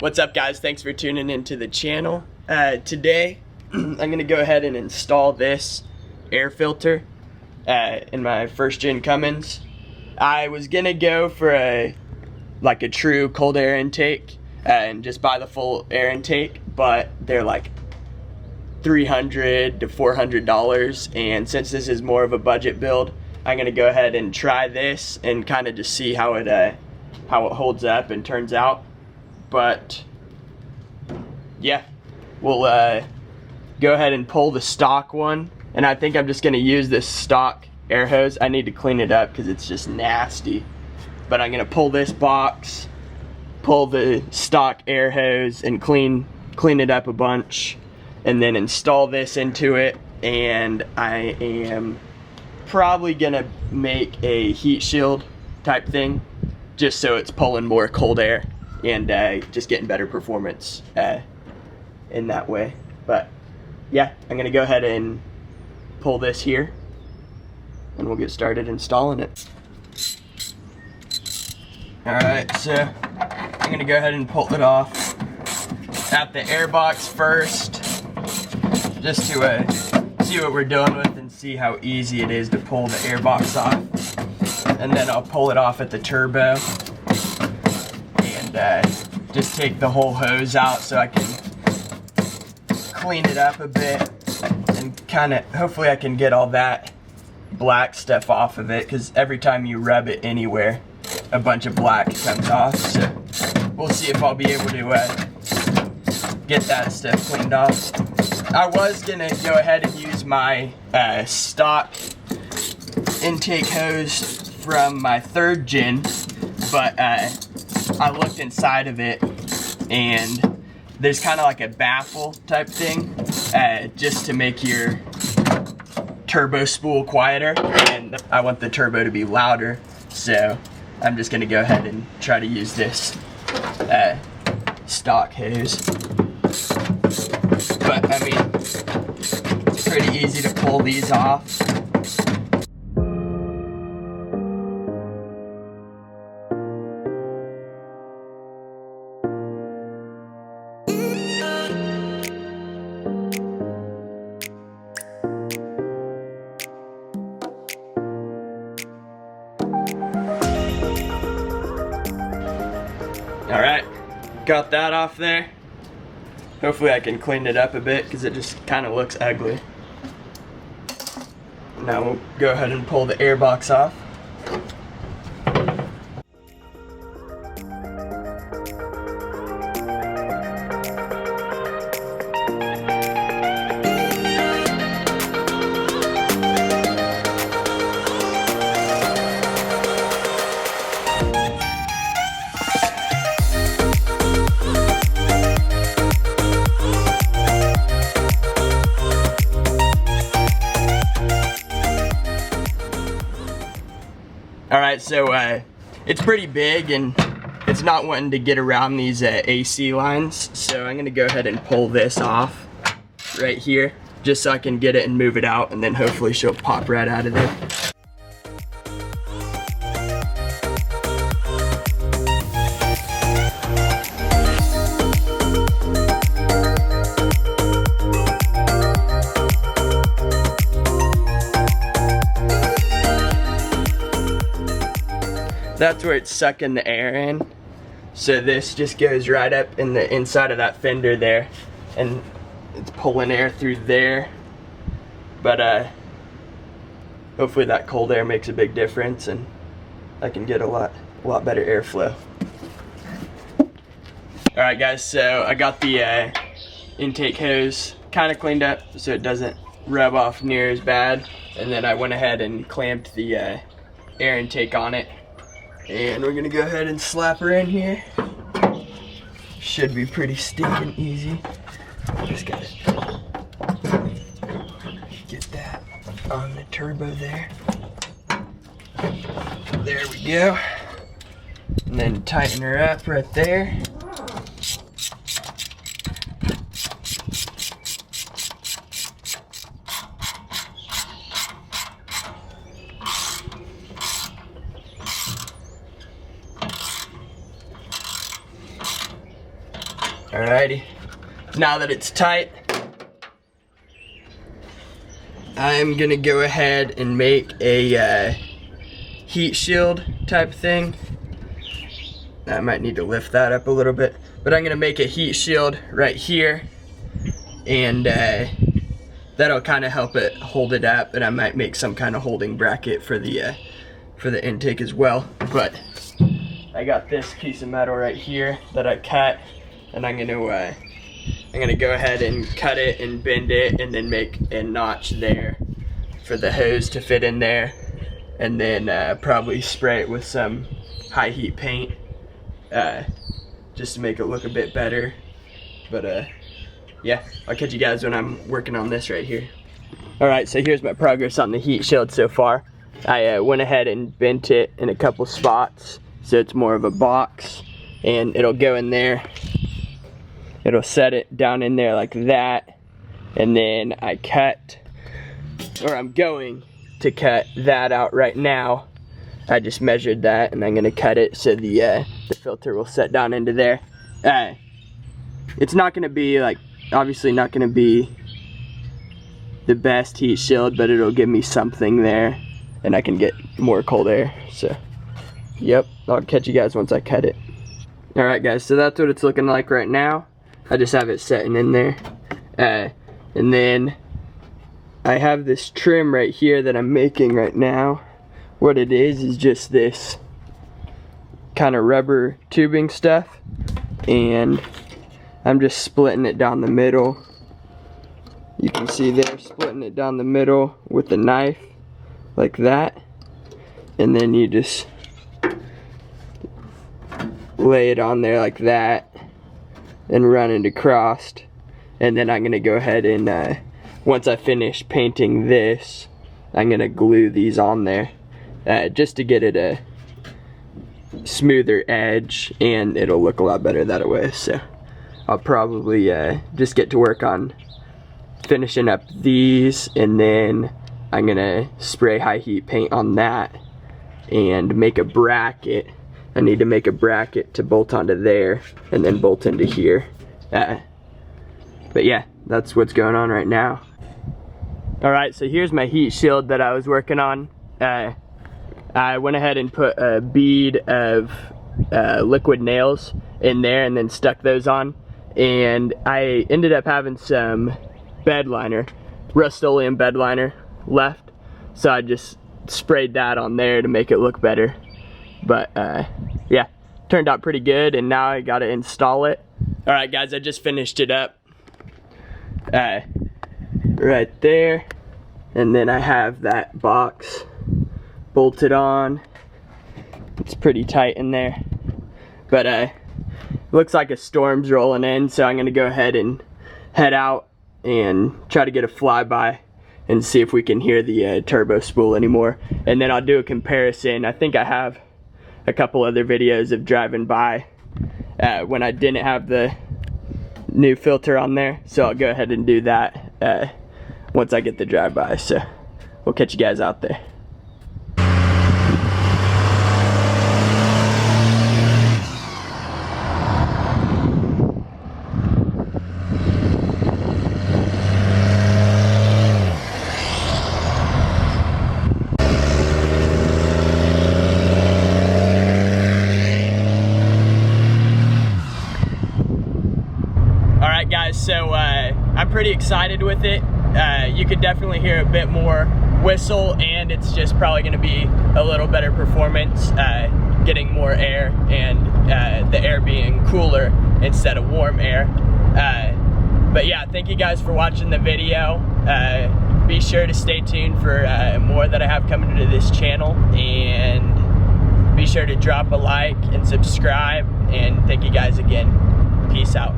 What's up, guys? Thanks for tuning into the channel. Today I'm gonna go ahead and install this air filter in my first gen Cummins. I was gonna go for a true cold air intake and just buy the full air intake, but they're like $300 to $400, and since this is more of a budget build, I'm gonna go ahead and try this and kind of just see how it holds up and turns out. But yeah, we'll go ahead and pull the stock one, and I think I'm just gonna use this stock air hose. I need to clean it up because it's just nasty, but I'm gonna pull this box, pull the stock air hose, and clean it up a bunch, and then install this into it. And I am probably gonna make a heat shield type thing just so it's pulling more cold air and just getting better performance in that way. But yeah, I'm gonna go ahead and pull this here and we'll get started installing it. Alright, so I'm gonna go ahead and pull it off at the air box first, just to see what we're dealing with and see how easy it is to pull the air box off. And then I'll pull it off at the turbo and just take the whole hose out so I can clean it up a bit and kind of, hopefully I can get all that black stuff off of it, because every time you rub it anywhere, a bunch of black comes off. So we'll see if I'll be able to get that stuff cleaned off. I was gonna go ahead and use my stock intake hose from my third gen, but I looked inside of it and there's kind of like a baffle type thing just to make your turbo spool quieter, and I want the turbo to be louder, so I'm just gonna go ahead and try to use this stock hose. But I mean, it's pretty easy to pull these off. Alright, got that off there. Hopefully I can clean it up a bit because it just kind of looks ugly. Now we'll go ahead and pull the air box off. Alright, so it's pretty big and it's not wanting to get around these AC lines, so I'm gonna go ahead and pull this off right here just so I can get it and move it out, and then hopefully she'll pop right out of there. That's where it's sucking the air in. So this just goes right up in the inside of that fender there, and it's pulling air through there. But hopefully that cold air makes a big difference and I can get a lot better airflow. Alright guys, so I got the intake hose kind of cleaned up so it doesn't rub off near as bad, and then I went ahead and clamped the air intake on it. And we're gonna go ahead and slap her in here. Should be pretty stinking easy. Just gotta get that on the turbo there. There we go. And then tighten her up right there. Alrighty, now that it's tight, I'm gonna go ahead and make a heat shield type thing. I might need to lift that up a little bit, but I'm gonna make a heat shield right here, and that'll kind of help it hold it up, and I might make some kind of holding bracket for the intake as well. But I got this piece of metal right here that I cut, and I'm gonna go ahead and cut it and bend it, and then make a notch there for the hose to fit in there, and then probably spray it with some high heat paint just to make it look a bit better. But yeah, I'll catch you guys when I'm working on this right here. Alright, so here's my progress on the heat shield so far. I went ahead and bent it in a couple spots so it's more of a box, and it'll go in there. It'll set it down in there like that, and then I'm going to cut that out right now. I just measured that, and I'm gonna cut it so the filter will set down into there. It's not gonna be obviously not gonna be the best heat shield, but it'll give me something there, and I can get more cold air. So, yep, I'll catch you guys once I cut it. Alright guys, so that's what it's looking like right now. I just have it setting in there. And then I have this trim right here that I'm making right now. What it is just this kind of rubber tubing stuff, and I'm just splitting it down the middle. You can see there, splitting it down the middle with the knife like that, and then you just lay it on there like that and run it across. And then I'm gonna go ahead and once I finish painting this, I'm gonna glue these on there just to get it a smoother edge, and it'll look a lot better that way. So I'll probably just get to work on finishing up these, and then I'm gonna spray high heat paint on that and make a bracket. I need to make a bracket to bolt onto there and then bolt into here. But yeah, that's what's going on right now. Alright, so here's my heat shield that I was working on. I went ahead and put a bead of liquid nails in there and then stuck those on. And I ended up having some bed liner, Rust-Oleum bed liner left. So I just sprayed that on there to make it look better. But yeah, turned out pretty good, and now I gotta install it. Alright guys, I just finished it up. Right there. And then I have that box bolted on. It's pretty tight in there. But looks like a storm's rolling in, so I'm gonna go ahead and head out and try to get a flyby and see if we can hear the turbo spool anymore. And then I'll do a comparison. I think I have a couple other videos of driving by when I didn't have the new filter on there, so I'll go ahead and do that once I get the drive-by. So we'll catch you guys out there. Alright guys, so I'm pretty excited with it. You could definitely hear a bit more whistle, and it's just probably going to be a little better performance, getting more air, and the air being cooler instead of warm air. But yeah, thank you guys for watching the video. Be sure to stay tuned for more that I have coming to this channel, and be sure to drop a like and subscribe, and thank you guys again. Peace out.